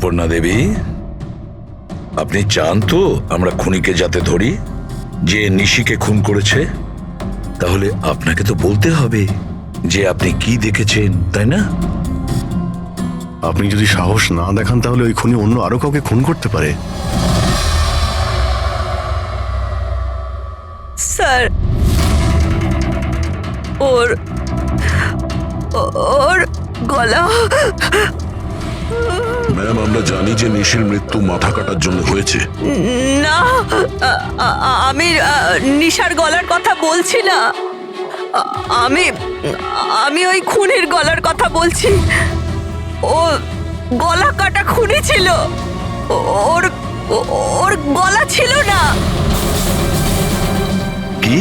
সুপর্ণা দেবী, আপনি চান তো আমরা খুনিকে যাতে ধরি, যে নিশিকে খুন করেছে? তাহলে আপনাকে তো বলতে হবে যে আপনি কি দেখেছেন, তাই না? আপনি যদি সাহস না দেখান তাহলে ওই খুনি অন্য আরো কাউকে খুন করতে পারে। স্যার, ওর ওর গলা। ম্যাম, আমরা জানি যে নিশির মৃত্যু মাথা কাটার জন্য হয়েছে। না, আমি নিশার গলার কথা বলছি না। আমি আমি ওই খুনির গলার কথা বলছি। ও গলা কাটা খুনি ছিল, ওর ওর গলা ছিল না। কি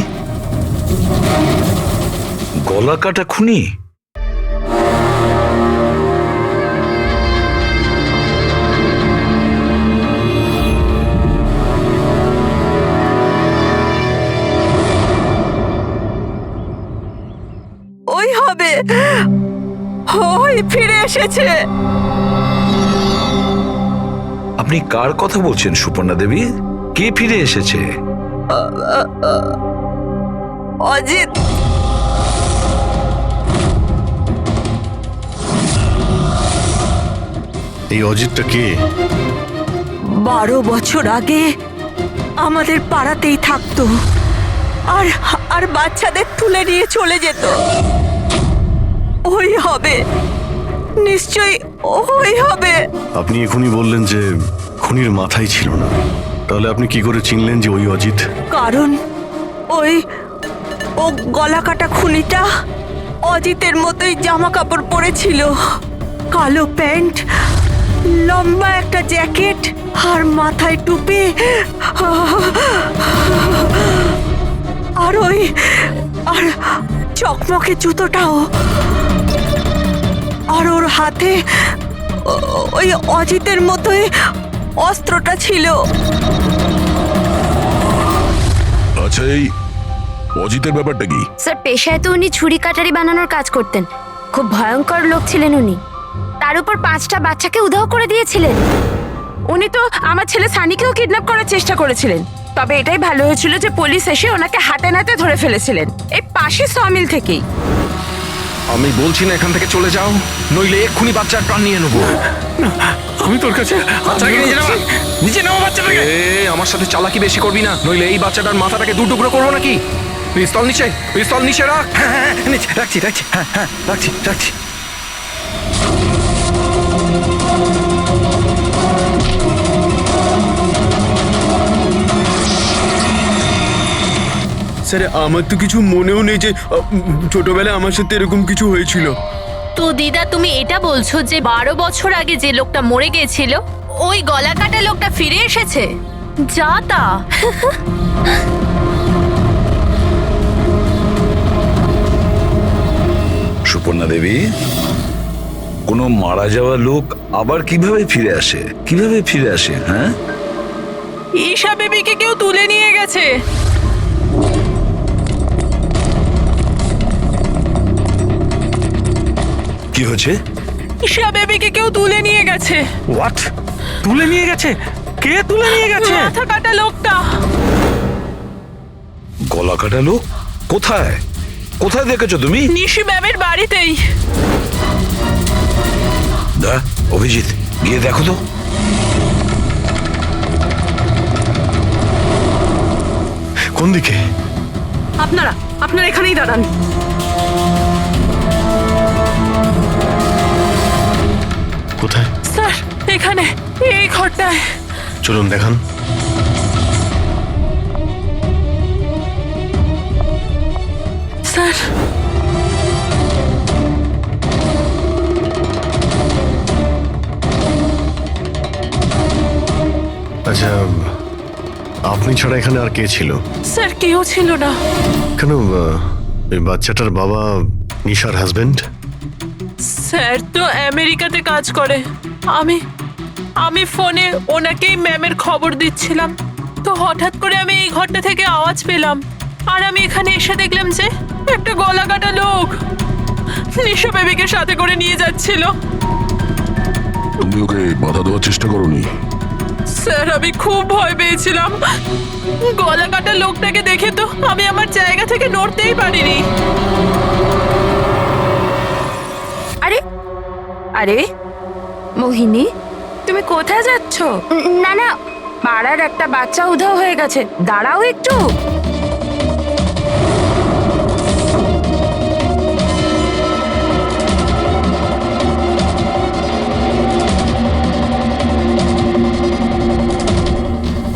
গলা কাটা খুনি? ওই হবে, ওই ফিরে এসেছে। আপনি কার কথা বলছেন সুপর্ণা দেবী? কে ফিরে এসেছে? অজিত। এই অজিতটা কে? 12 বছর আগে আমাদের পাড়াতেই থাকতো, আর আর বাচ্চাদের তুলে নিয়ে চলে যেত। ওই হবে, নিশ্চয়ই ওই হবে। আপনি এখনই বললেন যে খুনির মাথাই ছিল না, তাহলে আপনি কি করে চিনলেন যে ওই অজিত? কারণ ওই ও গলা কাটা খুনিটা অজিতের মতোই জামা কাপড় পরেছিল, কালো প্যান্ট, লম্বা একটা জ্যাকেট আর মাথায় টুপি, আর ওই আর চকমকে জুতোটাও, আর ওর হাতে ওই অজিতের মতোই অস্ত্রটা ছিল। আচ্ছা, এই অজিতের ব্যাপারটা কি? স্যার, পেশায় তো উনি ছুরি কাটারি বানানোর কাজ করতেন। খুব ভয়ঙ্কর লোক ছিলেন উনি। তার উপর 5টা বাচ্চাকে উধাও করে দিয়েছিলেন। উনি তো আমার ছেলে সানিকেও কিডন্যাপ করার চেষ্টা করেছিলেন। তবে এটাই ভালো হয়েছিল যে পুলিশ এসে ওনাকে হাতে নাতে ধরে ফেলেছিলেন, এই পাশে সমিল থেকেই। আমি বলছি না এখান থেকে চলে যাও, নইলে এক্ষুনি বাচ্চার প্রাণ নিয়ে নেবো। আমি তোর কাছে বাচ্চাকে নিচে নাও বাচ্চাটাকে। আমার সাথে চালাকি বেশি করবি না, নইলে এই বাচ্চাটার মাথাটাকে দু টুকরো করবো নাকি। পিস্তল নিচে রাখ। হ্যাঁ, নিচে রাখছি। হ্যাঁ, রাখছি। স্যার, আমার তো কিছু মনেও নেই যে ছোটবেলায় আমার সাথে এরকম কিছু হয়েছিল। তো দিদা, তুমি এটা বলছো যে 12 বছর আগে যে লোকটা মরে গিয়েছিল ওই গলা কাটা লোকটা ফিরে এসেছে? যা তা। সুপর্ণা দেবী, কোনো মারা যাওয়া লোক আবার কিভাবে ফিরে আসে? হ্যাঁ, ঈশা বেবিকে কেউ তুলে নিয়ে গেছে। কি হয়েছে? ঈশা বেবিকে কেউ তুলে নিয়ে গেছে। হোয়াট? তুলে নিয়ে গেছে? কে তুলে নিয়ে গেছে? মাথা কাটা লোকটা। গলা কাটা লোক? কোথায় দেখেছো তুমি? নিশি ম্যামের বাড়িতেই। অভিজিৎ, গিয়ে দেখো তো। কোন দিকে? আপনারা এখানেই দাঁড়ান। কোথায়? স্যার, এখানে, এই ঘরটায়। চলুন দেখান। স্যার, আচ্ছা, আপনি ছাড়া এখানে আর কে ছিল? স্যার কেউ ছিল না। কেন, এই বাচ্চাটার বাবা নিশার হাজবেন্ড? স্যার তো আমেরিকাতে কাজ করে। আমি ফোনে ওনাকেই ম্যামের খবর দিচ্ছিলাম, তো হঠাৎ করে আমি এই ঘরটা থেকে আওয়াজ পেলাম, আর আমি এখানে এসে দেখলাম যে একটা গলা কাটা লোক নিশা বেবিকে সাথে করে নিয়ে যাচ্ছিল। তুমি ওকে বাধা দেওয়ার চেষ্টা করোনি? স্যার আমি খুব ভয় পেয়েছিলাম। গলা কাটা লোকটাকে দেখে তো আমি আমার জায়গা থেকে নড়তেই পারিনি। আরে আরে মোহিনী, তুমি কোথায় যাচ্ছ? না না, পাড়ার একটা বাচ্চা উধাও হয়ে গেছে, দাঁড়াও একটু।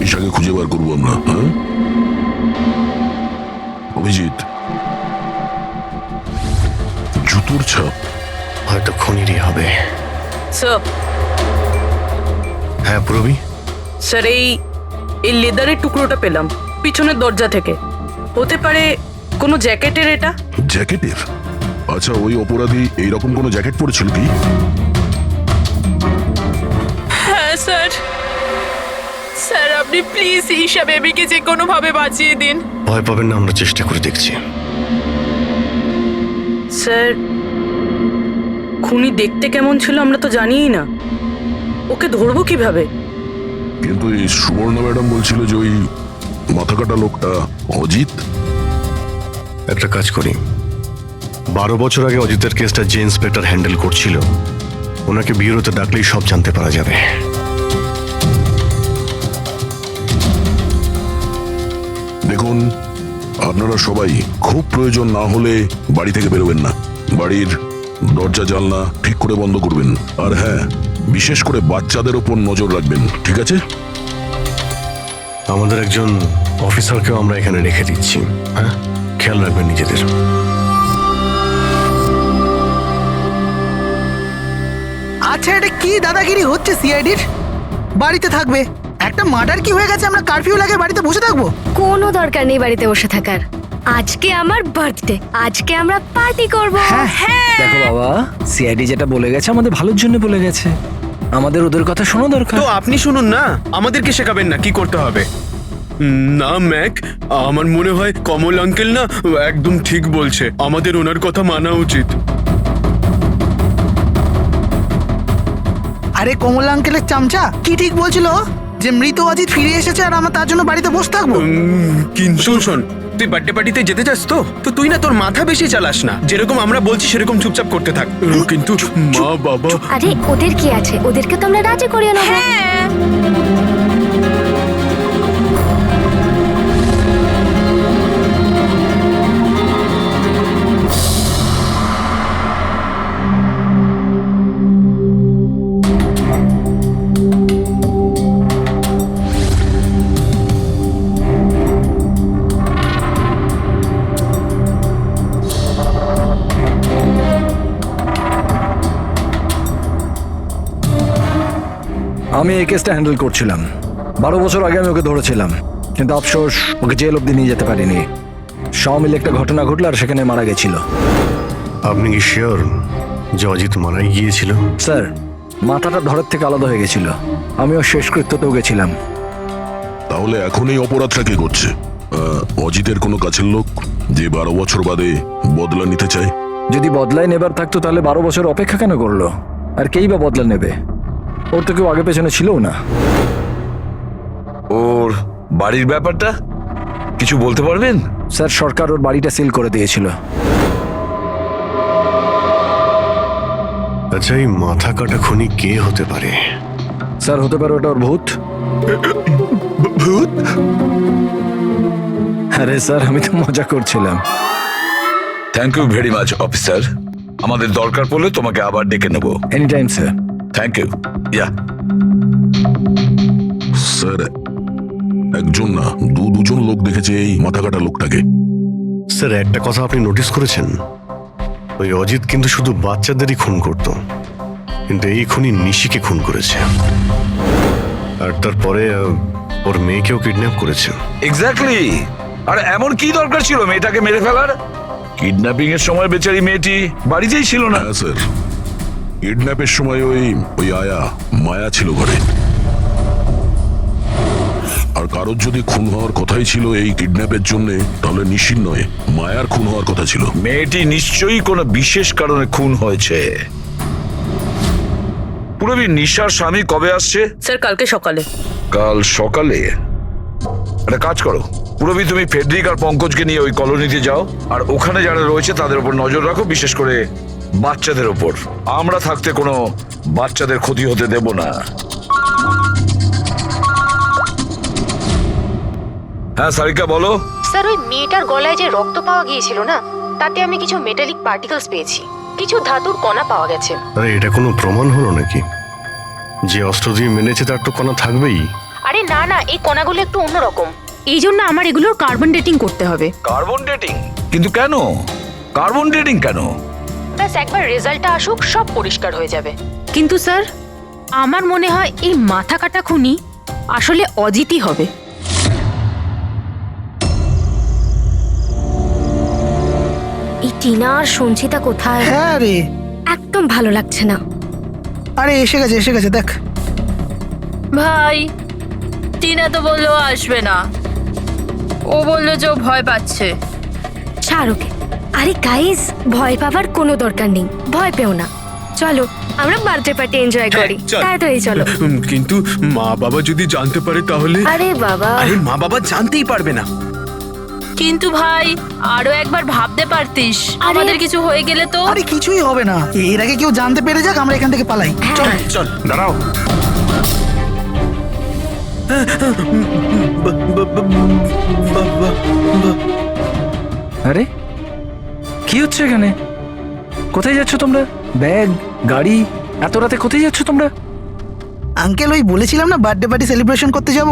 ঈশাকে খুঁজে বার করবো আমরা, হ্যাঁ? অভিজিৎ, জুতোর ছাপ হয়তো খুনিরই হবে। স্যার, হ্যাঁ প্রবি, স্যার এই লেদারের টুকরোটা পেলাম পিছনের দরজা থেকে। হতে পারে কোনো জ্যাকেটের এটা? জ্যাকেটের? আচ্ছা, ওই অপরাধী এইরকম কোনো জ্যাকেট পরেছিল কি? হ্যাঁ স্যার। স্যার আপনি প্লিজ ঈশা বেবিকে যে কোনো ভাবে বাঁচিয়ে দিন। ভয় পাবেন না, আমরা চেষ্টা করে দেখছি। স্যার, খুনি দেখতে কেমন ছিল আমরা তো জানিই না, ওকে ধরবো কিভাবে? কিন্তু এই সুবর্ণা ম্যাডাম বলছিল যে ওই মাথা কাটা লোকটা অজিত। একটা কাজ করি, 12 বছর আগে অজিতের কেসটা যে ইন্সপেক্টর হ্যান্ডেল করছিল, ওনাকে বিউরোতে ডাকলেই সব জানতে পারা যাবে। দেখুন, আপনারা সবাই খুব প্রয়োজন না হলে বাড়ি থেকে বেরোবেন না। বাড়ির দরজা জানলা ঠিক করে বন্ধ করবেন। আর হ্যাঁ, বিশেষ করে বাচ্চাদের উপর নজর রাখবেন, ঠিক আছে? আমাদের একজন অফিসারকেও আমরা এখানে রেখে দিচ্ছি, হ্যাঁ? খেয়াল রাখবেন নিজেদের। আচ্ছা, এটা কি দাদাগিরি হচ্ছে সিআইডির? বাড়িতে থাকবে, একটা মার্ডার কি হয়ে গেছে, আমরা কারফিউ লাগে বাড়িতে বসে থাকবো? কোনো দরকার নেই বাড়িতে বসে থাকার। আজকে আমার বার্থডে, আজকে আমরা পার্টি করব। হ্যাঁ, দেখো বাবা, সিআইডি যেটা বলে গেছে আমাদের ভালোর জন্য বলে গেছে, আমাদের ওদের কথা শোনা দরকার। তো আপনি শুনুন না, আমাদেরকে শেখাবেন না কি করতে হবে। না ম্যাক, আমার মনে হয় কমল আঙ্কেল না একদম ঠিক বলছে, আমাদের ওনার কথা মানা উচিত। আরে কমল আঙ্কেলের চামচা কি ঠিক বলছিল যে মৃত অজিত ফিরে এসেছে আর আমরা তার জন্য বাড়িতে বসে থাকবো? কিন্তু শোন, তুই বার্থডে পার্টিতে যেতে চাস তো তুই না তোর মাথা বেশি চালাস না, যেরকম আমরা বলছি সেরকম চুপচাপ করতে থাক। কিন্তু মা বাবা, আরে ওদের কি আছে, ওদেরকে তো আমরা রাজি করিয়ে নেবো। আমি এই কেসটা হ্যান্ডেল করছিলাম। 12 বছর আগে আমি ওকে ধরেছিলাম, কিন্তু আফসোস ওকে জেল অব্দি নিয়ে যেতে পারিনি। সব মিলে একটা ঘটনা ঘটলো আর সেখানে মারা গেছিল। আপনি কি শিওর যে অজিত মারাই গিয়েছিল? স্যার, মাথাটা ধরের থেকে আলাদা হয়ে গেছিল। আমিও শেষকৃত্যতেও গেছিলাম। তাহলে এখন এই অপরাধটা কে করছে? অজিতের কোনো কাছের লোক যে 12 বছর বাদে বদলা নিতে চায়? যদি বদলাই নেবার থাকতো তাহলে 12 বছর অপেক্ষা কেন করলো? আর কেই বা বদলা নেবে? ওর তো কেউ আগে পেছনে ছিলও না। ওর বাড়ির ব্যাপারটা কিছু বলতে পারবেন? স্যার, সরকার ওর বাড়িটা সিল করে দিয়েছিল। আচ্ছা, এই মাথা কাটা খুনি কে হতে পারে? স্যার, হতে পারে ওটা ওর ভূত। ভূত? আরে স্যার, আমি তো মজা করছিলাম। Thank you very much officer, আমাদের দরকার পড়লে তোমাকে আবার ডেকে নেব। Any time sir. Thank you. Yeah sir, একজন না দুজন লোক দেখেছে এই মাথা কাটা লোকটাকে। স্যার, একটা কথা আপনি নোটিস করেছেন? ওই অজিত কিন্তু শুধু বাচ্চাদেরই খুন করত, কিন্তু এই খুনি নিশিকে খুন করেছে। আর তারপরে ওর মেয়েকেও কিডন্যাপ করেছে। এক্স্যাক্টলি। আর এমন কি দরকার ছিল মেয়েটাকে মেরে ফেলার? কিডন্যাপিং এর সময় বেচারি মেয়েটি বাড়িতেই ছিল না। হ্যাঁ স্যার, কিডন্যাপের সময় ওই আয়া মায়া ছিল ঘরে। আর কারোর যদি খুন হওয়ার কথাই ছিল এই কিডন্যাপের জন্য, তাহলে নিশির নয় মায়ার খুন হওয়ার কথা ছিল। মেয়েটি নিশ্চয়ই কোনো বিশেষ কারণে খুন হয়েছে। পুরবী, নিশার স্বামী কবে আসছে? স্যার কালকে সকালে। কাল সকালে? একটা কাজ করো পুরবী, তুমি ফেডরিক আর পঙ্কজকে নিয়ে ওই কলোনিতে যাও, আর ওখানে যারা রয়েছে তাদের উপর নজর রাখো, বিশেষ করে বাচ্চাদের উপর। আমরা থাকতে কোনো বাচ্চাদের ক্ষতি হতে দেব না। হ্যাঁ সারিকা বলো। স্যার, ওই মেয়েটার গলায় যে রক্ত পাওয়া গিয়েছিল না, তাতে আমি কিছু মেটালিক পার্টিকেলস পেয়েছি, কিছু ধাতুর কণা পাওয়া গেছে। আরে এটা কোনো প্রমাণ হলো নাকি? যে অস্ত্র দিয়ে মেনেছে তার তো কণা থাকবেই। আরে না না, এই কণাগুলো একটু অন্যরকম। এই জন্য আমার এগুলোর কার্বন ডেটিং করতে হবে। Carbon dating? কিন্তু কেন কার্বন ডেটিং কেন? ব্যাস একবার রেজাল্টটা আসুক, সব পরিষ্কার হয়ে যাবে। কিন্তু স্যার, আমার মনে হয় এই মাথা কাটা খুনি আসলে অজিতই হবে। এই টিনা আর সঞ্চিতা কোথায়? হ্যাঁ রে, একদম ভালো লাগছে না। আরে এসে গেছে দেখ। ভাই, টিনা তো বললো আসবে না, ও বললো যে ও ভয় পাচ্ছে। ছাড় ওকে। আরে গাইস, ভয় পাবার কোনো দরকার নেই, ভয় পেও না। চলো আমরা বার্থডে পার্টি এনজয় করি। চল। তাড়াতাড়ি চলো। কিন্তু মা বাবা যদি জানতে পারে তাহলে? আরে বাবা, আরে মা বাবা জানতেই পারবে না। কিন্তু ভাই, আরো একবার ভাবতে পারতিস, আমাদের কিছু হয়ে গেলে তো। আরে কিছুই হবে না, এর আগে কেউ জানতে পেরে যাক, আমরা এখান থেকে পালাই। চল চল দাঁড়াও, আরে কি হচ্ছে এখানে? কোথায় যাচ্ছ তোমরা? ব্যাগ, গাড়ি, এত রাতে কোথায় যাচ্ছ তোমরা? আঙ্কেল, ওই বলেছিলাম না বার্থডে পার্টি সেলিব্রেশন করতে যাব।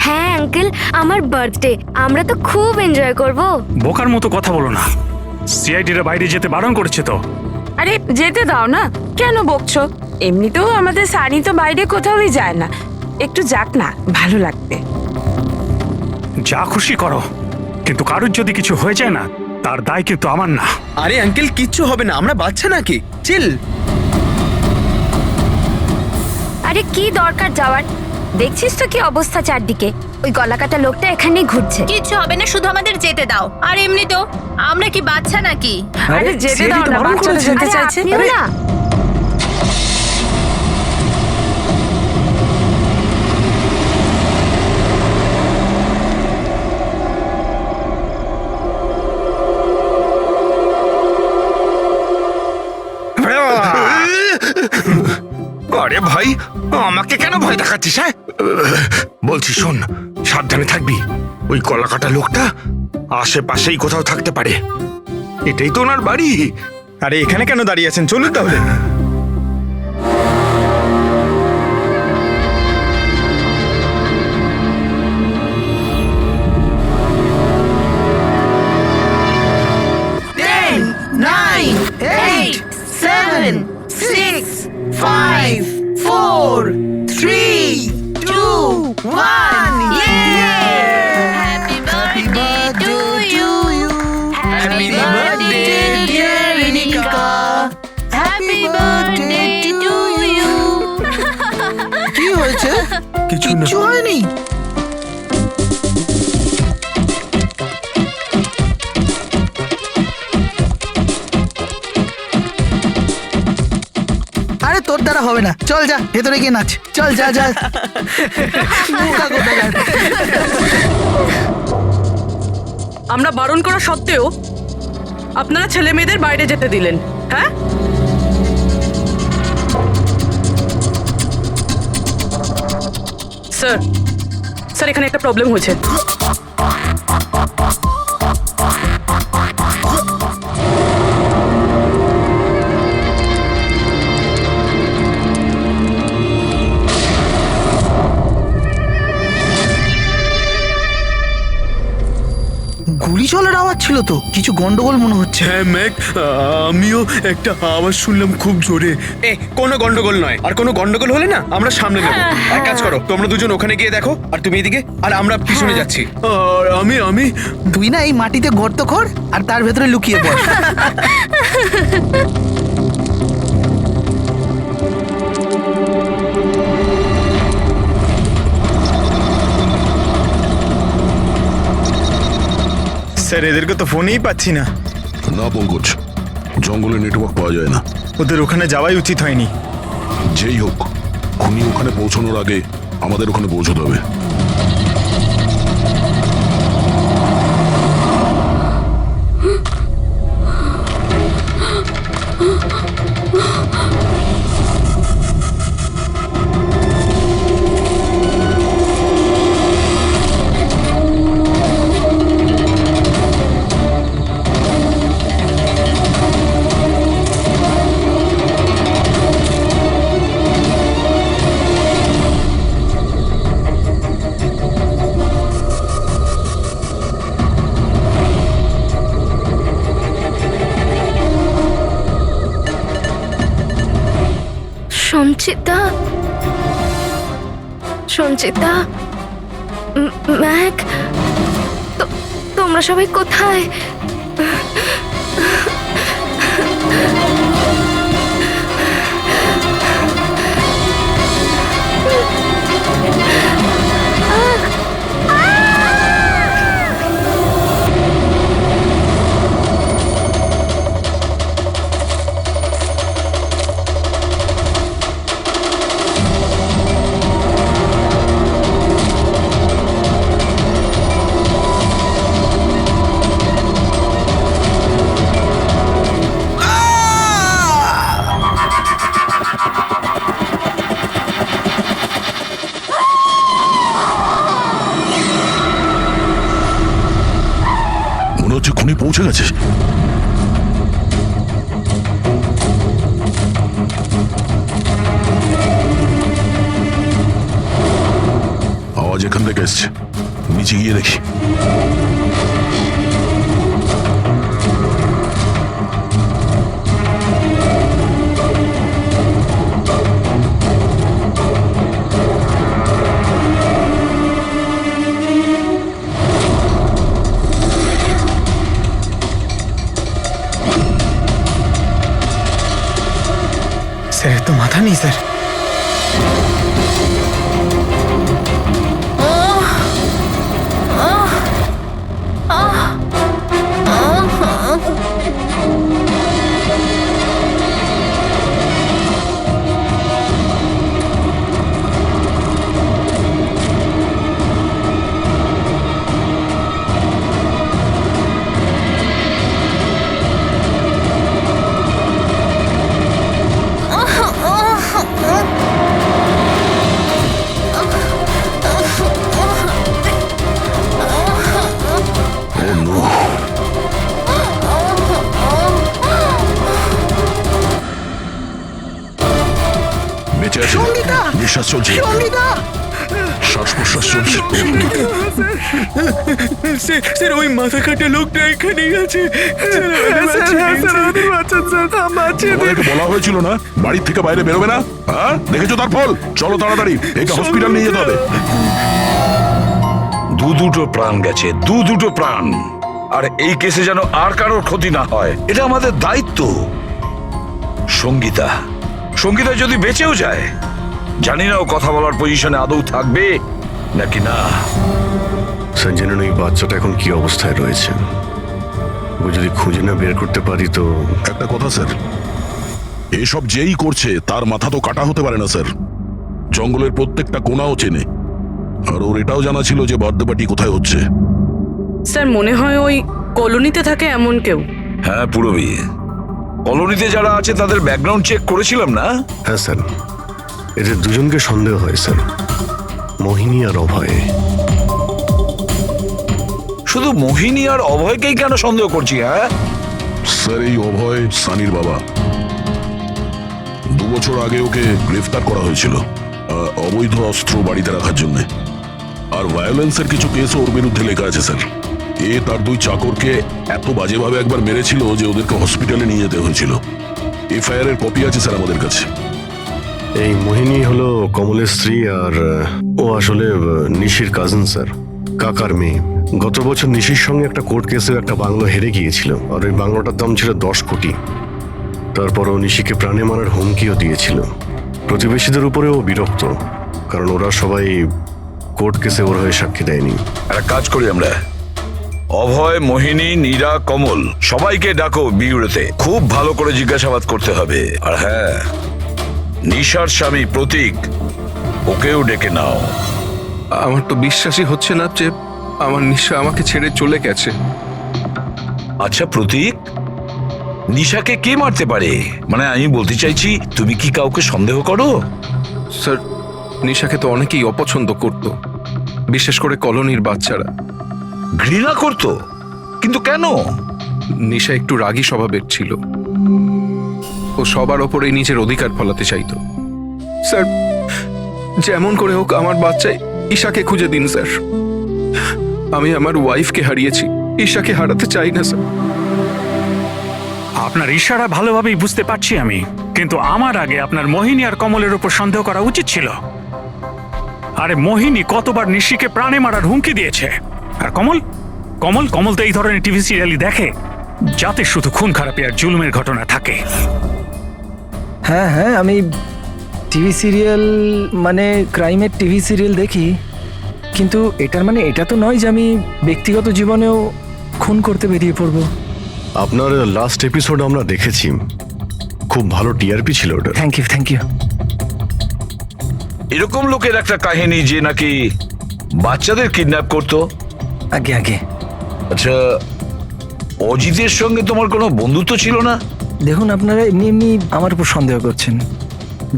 হ্যাঁ আঙ্কেল, আমার বার্থডে, আমরা তো খুব এনজয় করব। বোকার মতো কথা বলো না, সিআইডিরা বাইরে যেতে বারণ করেছে তো। আরে যেতে দাও না, কেন বকছো? এমনিতেও আমাদের সানি তো বাইরে কোথাওই যায় না, একটু যাক না, ভালো লাগবে। যা খুশি করো, কিন্তু কারোর যদি কিছু হয়ে যায় না, তার দায় কিন্তু আমার না। আরে আঙ্কেল, কিচ্ছু হবে না, আমরা বাচ্চা নাকি, চিল। আরে কি দরকার যাওয়ার? দেখছিস তো কি অবস্থা চারদিকে, ওই গলাকাটা লোকটা এখানেই ঘুরছে। কিচ্ছু হবে না, শুধু আমাদের যেতে দাও। আর এমনি তো আমরা কি বাচ্চা নাকি? আরে যেতে দাও না, বাচ্চারা যেতে আরে চাইছে। আপনিও না। আরে ভাই, আমাকে কেন ভয় দেখাচ্ছিস? হ্যাঁ বলছি শোন, সাবধানে থাকবি। ওই কলাকাটা লোকটা আশেপাশেই কোথাও থাকতে পারে, এটাই তো ওনার বাড়ি। আরে এখানে কেন দাঁড়িয়ে আছেন, চলুন তাহলে। Happy birthday to you. Happy birthday dear Rinika. Happy birthday to you. কি হয়েছে? কিছু না। কিচ্ছু হয়নি। আরে তোর দ্বারা হবে না, চল যা ভেতরে গিয়ে নাচ, চল যা যা। বোকা কোথাকার। আমরা বারণ করা সত্ত্বেও আপনারা ছেলে মেয়েদের বাইরে যেতে দিলেন, হ্যাঁ? স্যার, স্যার এখানে একটা প্রবলেম হয়েছে। গুলি চলার আওয়াজ ছিল তো, কিছু গন্ডগোল মনে হচ্ছে। হ্যাঁ ম্যাক, আমিও একটা আওয়াজ শুনলাম খুব জোরে। কোনো গন্ডগোল নয়, আর কোনো গন্ডগোল হলে না আমরা সামনে নেব। এক কাজ করো, তোমরা দুজন ওখানে গিয়ে দেখো, আর তুমি এদিকে, আর আমরা পিছনে যাচ্ছি। আর আমি তুই না এই মাটিতে গর্ত কর আর তার ভেতরে লুকিয়ে পড়। স্যার, এদেরকে তো ফোনেই পাচ্ছি না। না পঙ্কজ, জঙ্গলে নেটওয়ার্ক পাওয়া যায় না। ওদের ওখানে যাওয়াই উচিত হয়নি। যেই হোক, খুনি ওখানে পৌঁছানোর আগে আমাদের ওখানে পৌঁছতে হবে। সঞ্চিতা, সঞ্চিতা, ম্যাক, তোমরা সবাই কোথায়? মনে হচ্ছে খুনি পৌঁছে গেছে। আওয়াজ এখান থেকে এসছে, নিচে গিয়ে দেখি। স্যার তো মাথা নেই স্যার। বেঁচে আছে, নিঃশ্বাস চলছে, শ্বাস প্রশ্বাস চলছে। স্যার ওই মাথা কাটা লোকটা এখানেই আছে। তোমাদেরকে বলা হয়েছিল না বাড়ির থেকে বাইরে বেরোবে না? হ্যাঁ, দেখেছো তার ফল। চলো তাড়াতাড়ি, একে হসপিটাল নিয়ে যেতে হবে। দুটো প্রাণ গেছে, দুটো প্রাণ। আর এই কেসে যেন আর কারোর ক্ষতি না হয়, এটা আমাদের দায়িত্ব। সঙ্গীতা, সঙ্গীতা যদি বেঁচেও যায়, জানি না ও কথা বলার পজিশনে আদৌ থাকবে নাকি না। স্যার, জানেন এই বাচ্চাটা এখন কি অবস্থায় রয়েছে? ও যদি খুঁজে না বের করতে পারি তো। একটা কথা স্যার, এসব যেই করছে তার মাথা তো কাটা হতে পারে না স্যার। জঙ্গলের প্রত্যেকটা কোণাও চেনে, আর ওর এটাও জানা ছিল যে বার্থডে পার্টি কোথায় হচ্ছে। স্যার, মনে হয় ওই কলোনিতে থাকে এমন কেউ। হ্যাঁ পুরবী, কলোনিতে যারা আছে তাদের ব্যাকগ্রাউন্ড চেক করেছিলাম না? হ্যাঁ স্যার, এদের দুজনকে সন্দেহ হয় স্যার, মোহিনী আর অভয়। শুধু মোহিনী আর অভয়কেই কেন সন্দেহ করছি? হ্যাঁ স্যার, এই অভয় সানির বাবা। 2 বছর আগে ওকে গ্রেফতার করা হয়েছিল অবৈধ অস্ত্র বাড়িতে রাখার জন্য। আর ভায়োলেন্সের কিছু কেস ওর বিরুদ্ধে লেখা আছে স্যার। এ তার 2 চাকরকে এত বাজেভাবে একবার মেরেছিল যে ওদেরকে হসপিটালে নিয়ে যেতে হয়েছিল। এফআইআর এর কপি আছে স্যার আমাদের কাছে। এই মোহিনী হলো কমলের স্ত্রী, আর ও আসলে নিশির কাজিন স্যার, কাকার মেয়ে। গত বছর নিশির সঙ্গে একটা কোর্ট কেসে একটা বাংলো হেরে গিয়েছিল, আর ওই বাংলোটার দাম ছিল 10 কোটি। তারপর ও নিশিকে প্রাণে মারার হুমকিও দিয়েছিল। প্রতিবেশীদের উপরে ও বিরক্ত, কারণ ওরা সবাই কোর্ট কেসে ওর হয়ে সাক্ষী দেয়নি। একটা কাজ করি আমরা, অভয়, মোহিনী, নীরা, কমল সবাইকে ডাকো বিউরোতে। খুব ভালো করে জিজ্ঞাসাবাদ করতে হবে। আর হ্যাঁ, নিশার স্বামী প্রতীক, ওকেও ডেকে নাও। আমার তো বিশ্বাসই হচ্ছে না যে আমার নিশা আমাকে ছেড়ে চলে গেছে। আচ্ছা প্রতীক, নিশাকে কে মারতে পারে? মানে আমি বলতে চাইছি, তুমি কি কাউকে সন্দেহ করো? স্যার, নিশাকে তো অনেকেই অপছন্দ করত, বিশেষ করে কলোনির বাচ্চারা। ঘৃণা করতো? কিন্তু কেন? নিশা একটু রাগী স্বভাবের ছিল। ও সবার ওপরে নিজের অধিকার ফলাতে চাইতো। স্যার, যেমন করে হোক আমার বাচ্চাই ঈশাকে খুঁজে দিন স্যার। আমি আমার ওয়াইফকে হারিয়েছি, ঈশাকে হারাতে চাই না স্যার। আপনার ইশারা ভালোভাবেই বুঝতে পারছি আমি, কিন্তু আমার আগে আপনার মোহিনী আর কমলের উপর সন্দেহ করা উচিত ছিল। আরে মোহিনী কতবার নিশিকে প্রাণে মারার হুমকি দিয়েছে, আর কমল কমল কমল তো এই ধরনের টিভি সিরিয়ালই দেখে, যাতে শুধু খুন খারাপি আর জুলুমের ঘটনা থাকে। হ্যাঁ হ্যাঁ, আমি টিভি সিরিয়াল মানে ক্রাইমের টিভি সিরিয়াল দেখি, কিন্তু এটার মানে এটা তো নয় যে আমি ব্যক্তিগত জীবনেও খুন করতে বেরিয়ে পড়বো। আপনার লাস্ট এপিসোড আমরা দেখেছি, খুব ভালো টিআরপি ছিল ওটা। Thank you thank you. এরকম লোকের একটা কাহিনী যে নাকি বাচ্চাদের কিডন্যাপ করতো। আগে আগে। আচ্ছা, অজিতের সঙ্গে তোমার কোনো বন্ধুত্ব ছিল না? দেখুন, আপনারা এমনি এমনি আমার উপর সন্দেহ করছেন।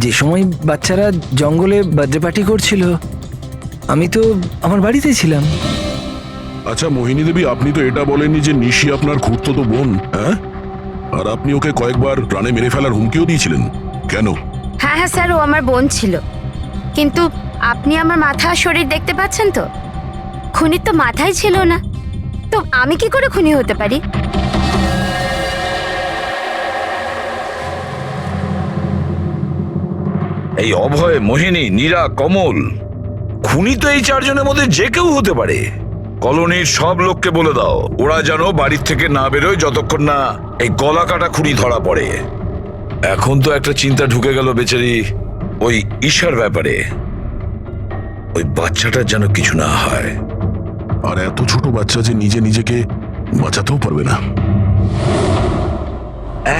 যে সময় বাচ্চারা জঙ্গলে বার্থডে পার্টি করছিল, আমি তো আমার বাড়িতেই ছিলাম। আচ্ছা মোহিনী দেবী, আপনি তো এটা বলেননি যে নিশি আপনার খুড়তুতো বোন, হ্যাঁ? আর আপনি ওকে কয়েকবার প্রাণে মেরে ফেলার হুমকিও দিয়েছিলেন, কেন? হ্যাঁ হ্যাঁ স্যার, ও আমার বোন ছিল। কিন্তু আপনি আমার মাথা আর শরীর দেখতে পাচ্ছেন তো, খুনির তো মাথাই ছিল না, তো আমি কি করে খুনি হতে পারি? এই অভয়, মোহিনী, নীরা, কমল, খুনি তো এই চারজনের মধ্যে যে কেউ হতে পারে। কলোনির সব লোককে বলে দাও, ওরা যেন বাড়ির থেকে না বেরোয় যতক্ষণ না এই গলা কাটা খুনি ধরা পড়ে। এখন তো একটা চিন্তা ঢুকে গেল বেচারি ওই ঈশার ব্যাপারে, ওই বাচ্চাটার যেন কিছু না হয়। আর এত ছোট বাচ্চা যে নিজে নিজেকে বাঁচাতেও পারবে না।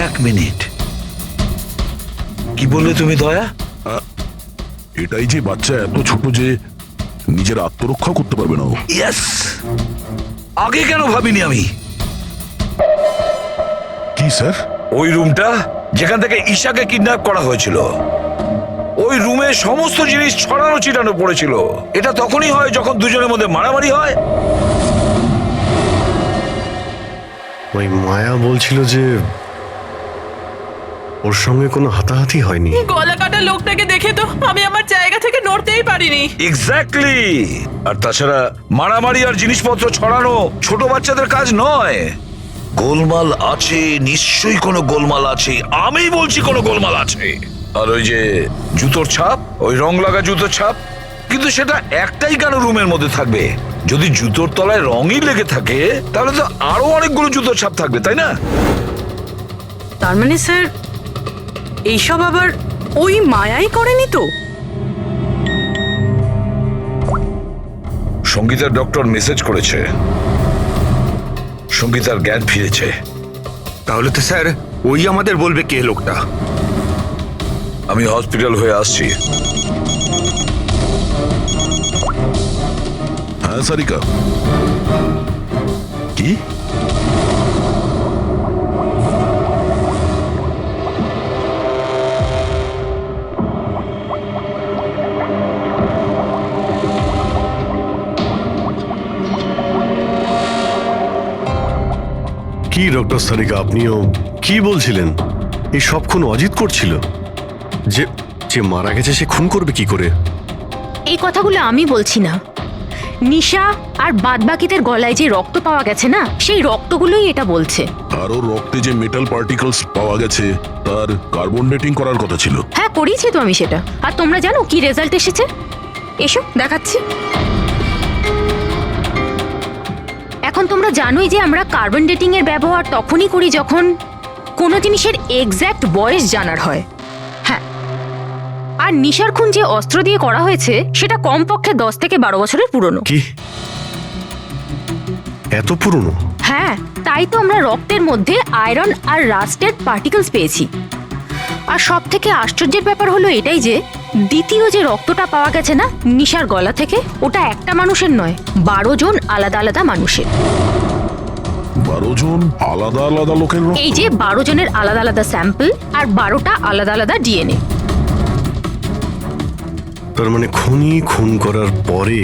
এক মিনিট, কি বললে তুমি দয়া? এটাই যে বাচ্চা এত ছোট যে নিজের আত্মরক্ষা করতে পারবে না। ইয়েস, আগে কেন ভাবিনি আমি? কি স্যার? ওই রুমটা যেখান থেকে ঈশাকে কিডন্যাপ করা হয়েছিল, ওই রুমে সমস্ত জিনিস ছড়ানো ছিটানো পড়েছিল। এটা তখনই হয় যখন দুজনের মধ্যে মারামারি হয়। ওই মায়া বলছিল যে ওর সঙ্গে কোনো হাতাহাতি হয়নি। গলা কাটা লোকটাকে দেখে তো আমি আমার জায়গা থেকে নড়তেই পারিনি। এক্স্যাক্টলি। আর তাছাড়া মারামারি আর জিনিসপত্র ছড়ানো ছোট বাচ্চাদের কাজ নয়। গোলমাল আছে, নিশ্চয়ই কোনো গোলমাল আছে, আমি বলছি কোনো গোলমাল আছে। আর ওই যে জুতোর ছাপ, ওই রং লাগা জুতোর ছাপ, কিন্তু সেটা একটাই কেন রুমের মধ্যে থাকবে? যদি জুতোর তলায় রঙই লেগে থাকে তাহলে তো আরো অনেকগুলো জুতোর ছাপ থাকবে, তাই না? তার মানে স্যার এইসব আবার ওই মায়াই করেনি তো? সঙ্গীতার ডক্টর মেসেজ করেছে, সঙ্গীতার জ্ঞান ফিরেছে। তাহলে তো স্যার ওই আমাদের বলবে কে লোকটা। আমি হসপিটাল হয়ে আসছি। হ্যাঁ সারিকা, কি? কি ডক্টর সারিকা, আপনিও কি বলছিলেন? এই সব খুন অজিত করছিল? যে যে মারা গেছে সে খুন করবে কি করে? এই কথাগুলো আমি বলছি না, নিশা আর বাদবাকিদের গলায় যে রক্ত পাওয়া গেছে না, সেই রক্তগুলোই এটা বলছে। আরো রক্তে যে মেটাল পার্টিকেলস পাওয়া গেছে তার কার্বন ডেটিং করার কথা ছিল। হ্যাঁ, করিয়েছি তো আমি সেটা। আর তোমরা জানো কি রেজাল্ট এসেছে? এসো দেখাচ্ছি। এখন তোমরা জানোই যে আমরা কার্বন ডেটিং এর ব্যবহার তখনই করি যখন কোনো জিনিসের এক্স্যাক্ট বয়স জানার হয়। হ্যাঁ, আর নিশার খুন যে অস্ত্র দিয়ে করা হয়েছে সেটা কমপক্ষে 10 থেকে 12 বছরের পুরনো। কি এত পুরনো? হ্যাঁ, তাই তো আমরা রক্তের মধ্যে আয়রন আর রাস্টেড পার্টিকেলস পেয়েছি। আর সব থেকে আশ্চর্যের ব্যাপার হলো এটাই যে দ্বিতীয় যে রক্তটা পাওয়া গেছে না নিশার গলা থেকে, ওটা একটা মানুষের নয়, 12 জন আলাদা আলাদা মানুষের। 12 জন আলাদা আলাদা লোকের রক্ত? এই যে 12 জনের আলাদা আলাদা স্যাম্পল আর 12টা আলাদা আলাদা ডিএনএ। তার মানে খুনি খুন করার পরে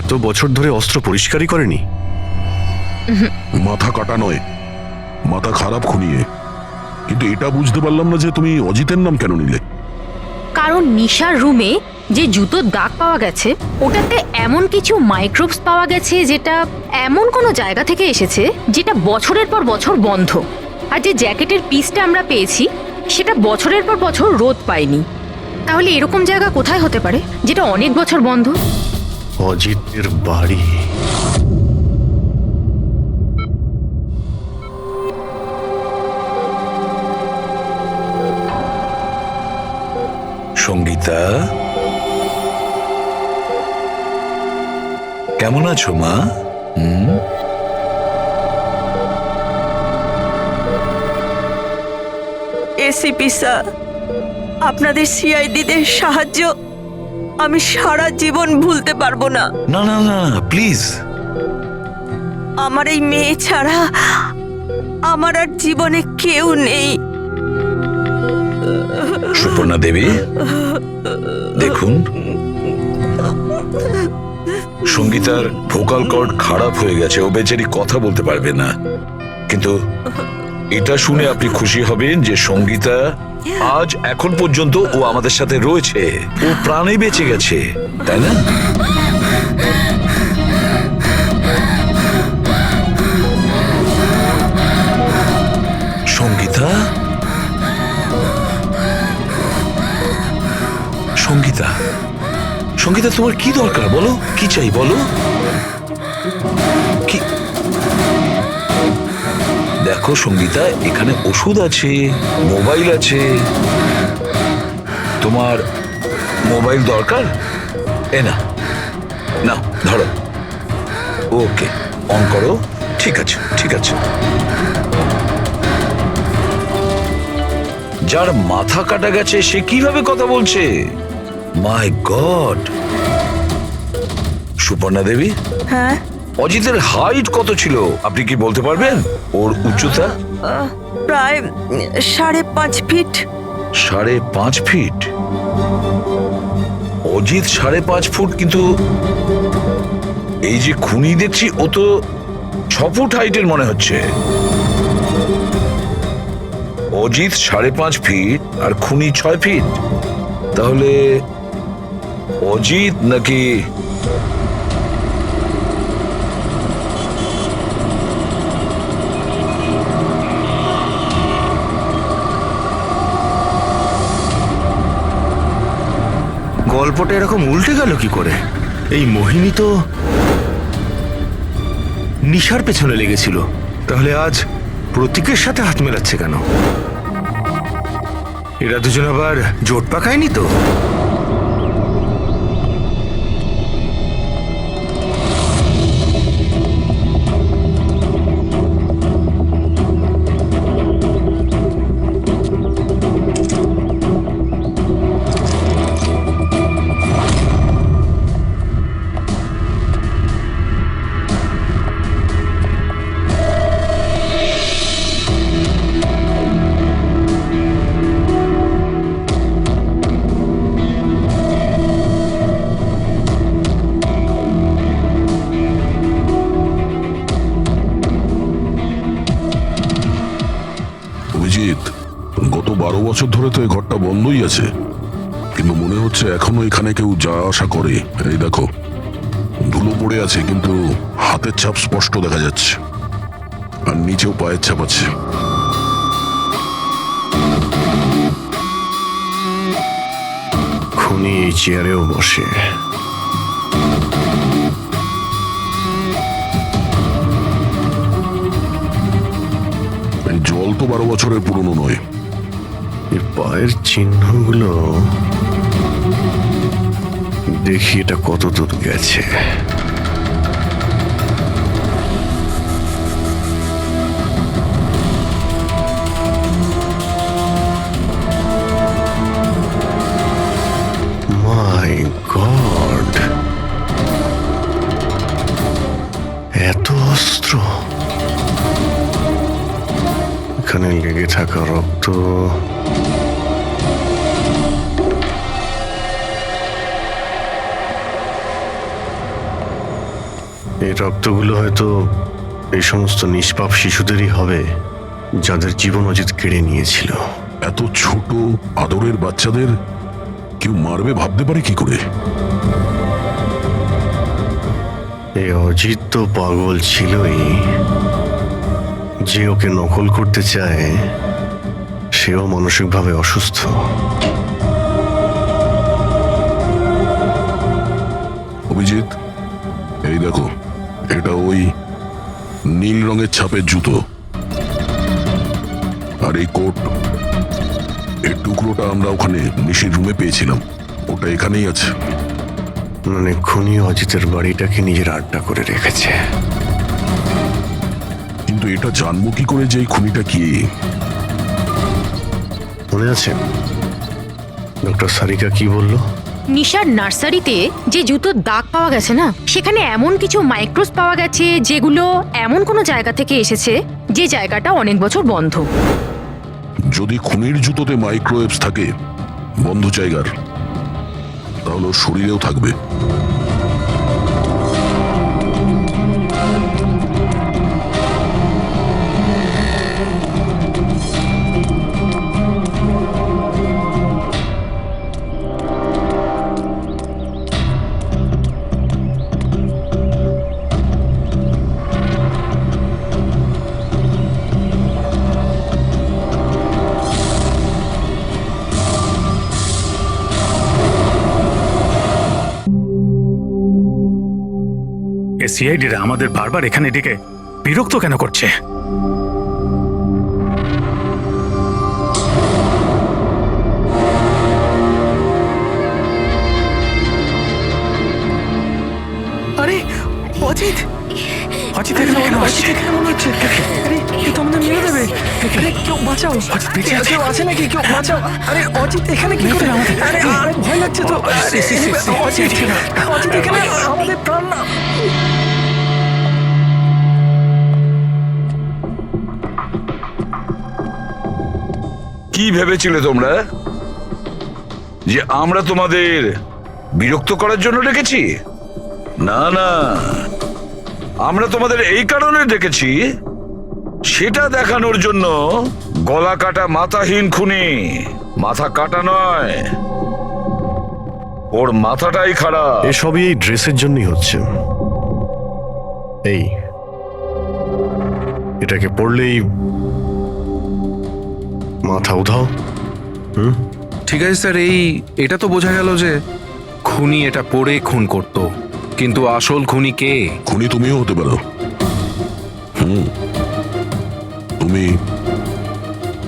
এত বছর ধরে অস্ত্র পরিষ্কারই করেনি? মাথা কাটা নয়, মাথা খারাপ খুনিয়ে। কিন্তু এটা বুঝতে পারলাম না যে তুমি অজিতের নাম কেন নিলে। কারণ নিশার রুমে যে জুতোর দাগ পাওয়া গেছে ওটাতে এমন কিছু মাইক্রোবস পাওয়া গেছে যেটা এমন কোনো জায়গা থেকে এসেছে যেটা বছরের পর বছর বন্ধ। আর যে জ্যাকেটের পিসটা আমরা পেয়েছি সেটা বছরের পর বছর রোদ পায়নি। তাহলে এরকম জায়গা কোথায় হতে পারে যেটা অনেক বছর বন্ধ? অজিতের বাড়ি। সঙ্গীতা, কেমন আছো মা? এসিপি স্যার, আপনাদের সিআইডিদের সাহায্য আমি সারা জীবন ভুলতে পারবো না। না না না, প্লিজ। আমার এই মেয়ে ছাড়া আমার আর জীবনে কেউ নেই। সুপর্ণা দেবী, দেখুন, সঙ্গীতার ভোকাল কর্ড খারাপ হয়ে গেছে, ও বেচারি কথা বলতে পারবে না। কিন্তু এটা শুনে আপনি খুশি হবেন যে সঙ্গীতা আজ এখন পর্যন্ত ও আমাদের সাথে রয়েছে, ও প্রাণে বেঁচে গেছে, তাই না? সঙ্গীতা, সঙ্গীতা, সঙ্গীতা, তোমার কি দরকার বলো? কি চাই বলো? কি? দেখো সঙ্গীতা, এখানে ওষুধ আছে, মোবাইল আছে। তোমার মোবাইল দরকার? এ না, নাও ধরো। ওকে, অন করো। ঠিক আছে, ঠিক আছে। যার মাথা কাটা গেছে সে কিভাবে কথা বলছে? মাই গড। সুপর্ণা দেবী, হ্যাঁ, অজিতের হাইট কত ছিল আপনি কি বলতে পারবেন? ওর উচ্চতা? প্রায় 5.5 ফিট। 5.5 ফিট? অজিত 5.5 ফুট, কিন্তু এই যে খুনি দেখছি ও তো 6 ফুট হাইটের মনে হচ্ছে। অজিত 5.5 ফিট আর খুনি 6 ফিট। তাহলে অজিত নাকি গল্পটা এরকম উল্টে গেল কি করে? এই মোহিনী তো নিশার পেছনে লেগেছিল, তাহলে আজ প্রতীকের সাথে হাত মেলাচ্ছে কেন? এরা দুজন আবার জোট পাকায়নি তো? গত 12 বছর ধরে তো এই ঘরটা বন্ধই আছে, কিন্তু মনে হচ্ছে এখনো এখানে কেউ যাওয়া আসা করে। এই দেখো, ধুলো পড়ে আছে কিন্তু হাতের ছাপ স্পষ্ট দেখা যাচ্ছে, আর নিচেও পায়ের ছাপ আছে। খুনি এই চেয়ারেও বসে। এই জল তো 12 বছরের পুরনো নয়। এই পায়ের চিহ্নগুলো দেখি এটা কত দূর গেছে। গড, এত অস্ত্র, এখানে লেগে থাকা রক্ত, এই রক্তগুলো হয়তো এই সমস্ত নিষ্পাপ শিশুদেরই হবে যাদের জীবন অজিত কেড়ে নিয়েছিল। এত ছোট আদরের বাচ্চাদের কেউ মারবে ভাবতে পারে কি করে? এই অজিত তো পাগল ছিলই, যে ওকে নকল করতে চায় সেও মানসিকভাবে অসুস্থ। অভিজিৎ, এই দেখো, এটা ওই নীল রঙের ছাপের জুতো, আর এই কোট, এই টুকরোটা আমরা ওখানে নিশির রুমে পেয়েছিলাম, ওটা এখানেই আছে। মানে খুনি অজিতের বাড়িটাকে নিজের আড্ডা করে রেখেছে। কিন্তু এটা জানবো কি করে যে এই খুনিটা কি? মনে আছে ডক্টর সারিকা কি বলল? নিশার নার্সারিতে যে জুতোর দাগ পাওয়া গেছে না, সেখানে এমন কিছু মাইক্রোস পাওয়া গেছে যেগুলো এমন কোনো জায়গা থেকে এসেছে যে জায়গাটা অনেক বছর বন্ধ। যদি খুনির জুতোতে মাইক্রোওয়েভস থাকে বন্ধ জায়গার, তাহলে ওর শরীরেও থাকবে। সিআইডিরা আমাদের বারবার এখানে ডেকে বিরক্ত কেন করছে? আরে অজিত, অজিত এখানে কেন আসছে? এখানে মনে হচ্ছে আরে এ তো আমাদের মেরে দেবে। আরে কেউ বাঁচাও, কেউ আছে নাকি? কেউ বাঁচাও। আরে অজিত এখানে কি করে? আরে আরে ভয় লাগছে তো। অজিত এখানে আমাদের প্রাণ না। কি ভেবেছিলে তোমরা যে আমরা তোমাদের বিরক্ত করার জন্য ডেকেছি? না না, আমরা তোমাদের এই কারণে ডেকেছি, সেটা দেখানোর জন্য গলা কাটা মাথাহীন খুনি, মাথা কাটা নয়, ওর মাথাটাই খারাপ। এসবই এই ড্রেসের জন্যই হচ্ছে। এই এটাকে পড়লেই মাথা উধাও। ঠিক আছে স্যার, এটা তো বোঝা গেল যে খুনি এটা পরে খুন করত, কিন্তু আসল খুনি কে? খুনি তুমিও হতে পারো। তুমি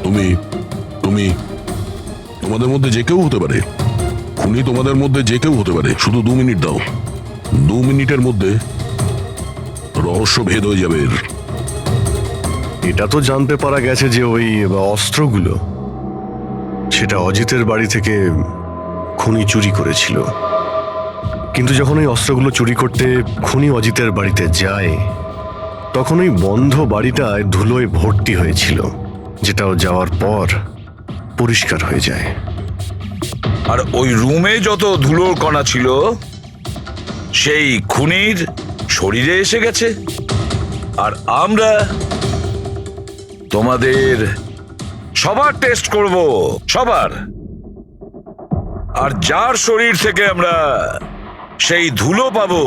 তুমি তুমি তোমাদের মধ্যে যে কেউ হতে পারে। খুনি তোমাদের মধ্যে যে কেউ হতে পারে। শুধু 2 মিনিট দাও, 2 মিনিটের মধ্যে রহস্য ভেদ হয়ে যাবে। এটা তো জানতে পারা গেছে যে ওই অস্ত্রগুলো সেটা অজিতের বাড়ি থেকে খুনি চুরি করেছিল। কিন্তু যখন ওই অস্ত্রগুলো চুরি করতে খুনি অজিতের বাড়িতে যায়, তখন ওই বন্ধ বাড়িটায় ধুলোয় ভর্তি হয়েছিল, যেটাও যাওয়ার পর পরিষ্কার হয়ে যায়। আর ওই রুমে যত ধুলোর কণা ছিল সেই খুনির শরীরে এসে গেছে। আর আমরা তোমাদের সবার টেস্ট করব, সবার। আর যার শরীর থেকে আমরা সেই ধুলো পাবো,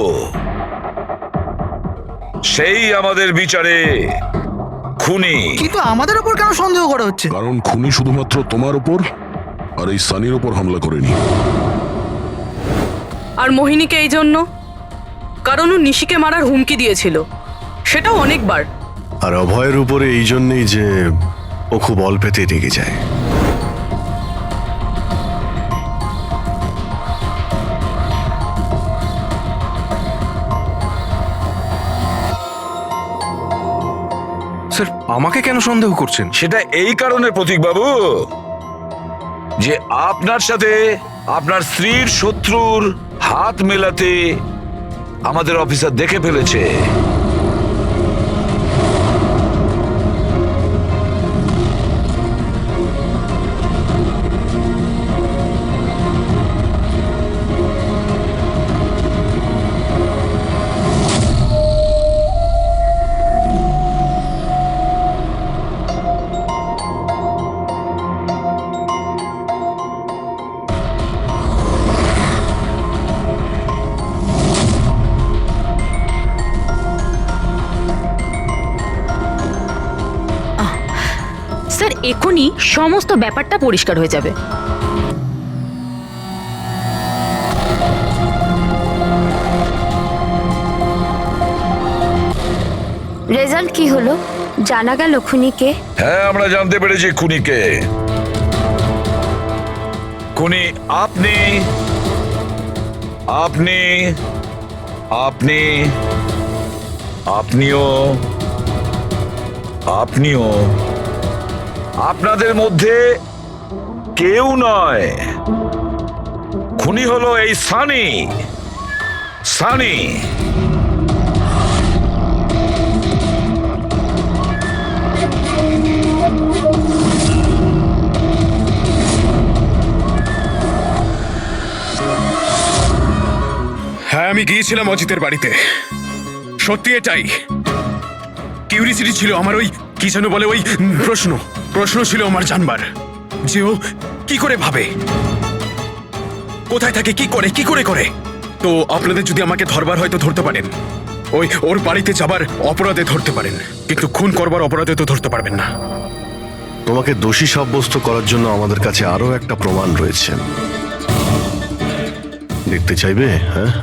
সেই আমাদের বিচারে খুনি। কিন্তু আমাদের উপর কেন সন্দেহ করা হচ্ছে? কারণ খুনি শুধুমাত্র তোমার উপর আর এই সানির উপর হামলা করেনি। আর মোহিনীকে এই জন্য, কারণ ও নিশিকে মারার হুমকি দিয়েছিল, সেটাও অনেকবার। আর অভয়ের উপরে এই জন্যই যে ও খুব অল্পেতেই রেগে যায়। স্যার, আমাকে কেন সন্দেহ করছেন? সেটা এই কারণে প্রতীক বাবু যে আপনার সাথে আপনার স্ত্রীর শত্রুর হাত মেলাতে আমাদের অফিসার দেখে ফেলেছে। স্যার এখনই সমস্ত ব্যাপারটা পরিষ্কার হয়ে যাবে। রেজাল্ট কি হলো? জানা গেল খুনিকে? হ্যাঁ, আমরা জানতে পেরেছি খুনিকে। খুনি আপনি আপনি আপনি আপনিও আপনিও আপনাদের মধ্যে কেউ নয়। খুনি হলো এই সানি। সানি হ্যাঁ, আমি গিয়েছিলাম অজিতের বাড়িতে। সত্যি এটাই। কিউরিসিটি ছিল আমার, ওই কি যেন বলে, ওই প্রশ্ন ছিল আমার জানবার যে ও কি করে ভাবে, কোথায় থাকে, কি করে। তো আপনাদের যদি আমাকে ধরবার হয় তো ধরতে পারেন, ওই ওর বাড়িতে যাবার অপরাধে ধরতে পারেন, কিন্তু খুন করবার অপরাধে তো ধরতে পারবেন না। তোমাকে দোষী সাব্যস্ত করার জন্য আমাদের কাছে আরো একটা প্রমাণ রয়েছে। দেখতে চাইবে? হ্যাঁ,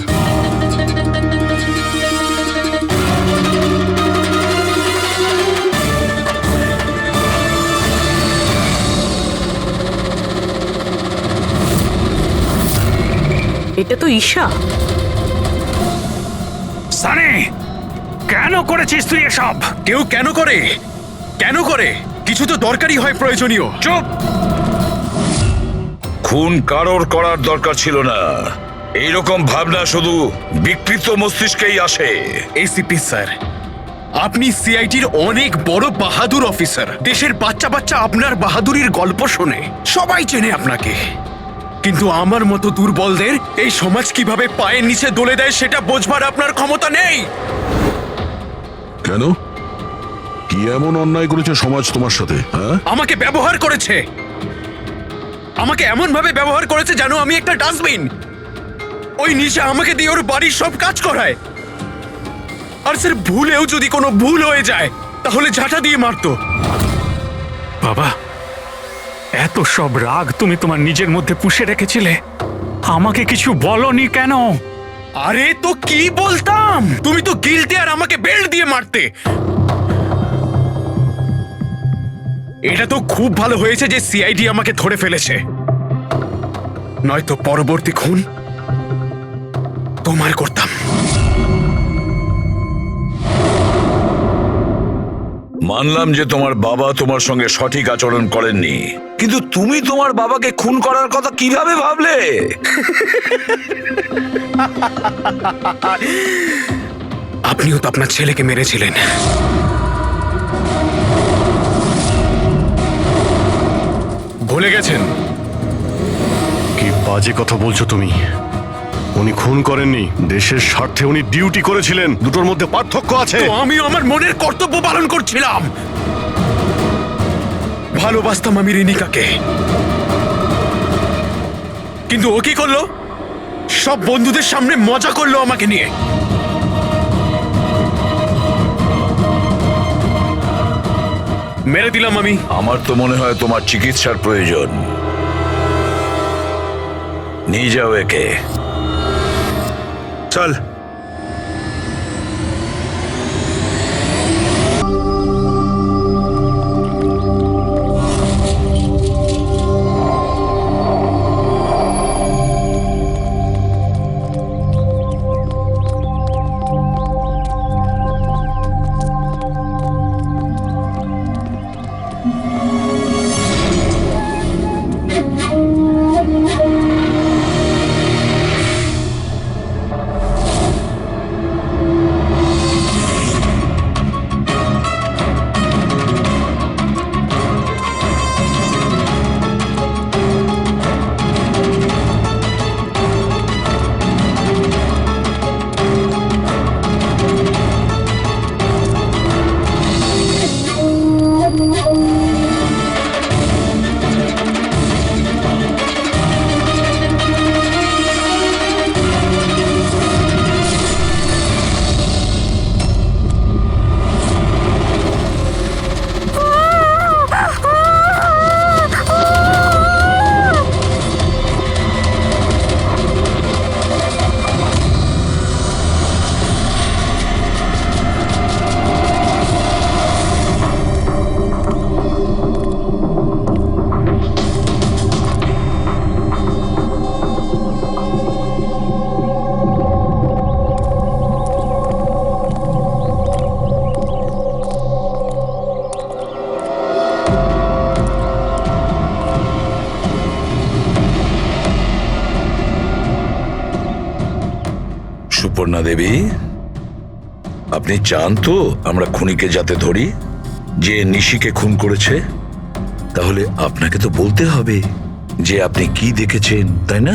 এটা তো ঈশা। সানি, কেন করেছিস তুই এসব? কেউ কেন করে কিছু তো দরকারই হয়, প্রয়োজনীয়। চুপ! খুন কারোর করার দরকার ছিল না। এইরকম ভাবনা শুধু বিকৃত মস্তিষ্কেই আসে। এসিপি স্যার, আপনি সিআইটির অনেক বড় বাহাদুর অফিসার। দেশের বাচ্চা আপনার বাহাদুরির গল্প শোনে, সবাই চেনে আপনাকে। কিন্তু আমার মতো দুর্বলদের এই সমাজ কিভাবে পায়ের নিচে দলে দেয় সেটা বোঝবার আপনার ক্ষমতা নেই। কেন? কি এমন অন্যায় করেছে সমাজ তোমার সাথে? হ্যাঁ, আমাকে ব্যবহার করেছে, আমাকে এমন ভাবে ব্যবহার করেছে যেন আমি একটা ডাস্টবিন। ওই নিশা আমাকে দিয়ে ওর বাড়ির সব কাজ করায়। আর স্যার, ভুলেও যদি কোনো ভুল হয়ে যায় তাহলে ঝাঁটা দিয়ে মারতো। বাবা, এত সব রাগ তুমি তোমার নিজের মধ্যে পুষে রেখেছিলে, আমাকে কিছু বলনি কেন? আরে তো কি বলতাম, তুমি তো গিলতে আর আমাকে বেল্ট দিয়ে মারতে। এটা তো খুব ভালো হয়েছে যে সিআইডি আমাকে ধরে ফেলেছে, নয়তো পরবর্তী খুন তোমার করতাম। মানলাম যে তোমার বাবা তোমার সঙ্গে সঠিক আচরণ করেননি, কিন্তু তুমি তোমার বাবাকে খুন করার কথা কিভাবে ভাবলে? আপনিও তো আপনার ছেলেকে মেরেছিলেন। ভুলে গেছেন? কি বাজে কথা বলছো তুমি? উনি খুন করেননি, দেশের স্বার্থে উনি ডিউটি করেছিলেন। দুটোর মধ্যে পার্থক্য আছে। তো আমিও আমার মনের কর্তব্য পালন করছিলাম। ভালোবাসতাম আমি রিনিকাকে, কিন্তু ও কি করলো? সব বন্ধুদের সামনে মজা করলো আমাকে নিয়ে। মেরে দিলাম আমি। আমার তো মনে হয় তোমার চিকিৎসার প্রয়োজন। নিয়ে যাও একে। চল। অপর্ণা দেবী, আপনি চান তো আমরা খুনিকে যাতে ধরি, যে নিশিকে খুন করেছে? তাহলে আপনাকে তো বলতে হবে যে আপনি কি দেখেছেন, তাই না?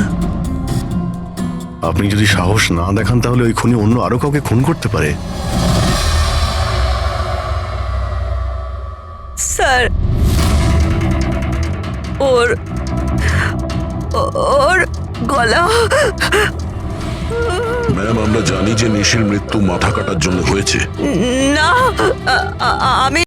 আপনি যদি সাহস না দেখান তাহলে ওই খুনি অন্য আরো কাউকে খুন করতে পারে। স্যার, ওর গলা। ম্যাম, আমরা জানি যে নিশির মৃত্যু মাথা কাটার জন্য হয়েছে। না, আমি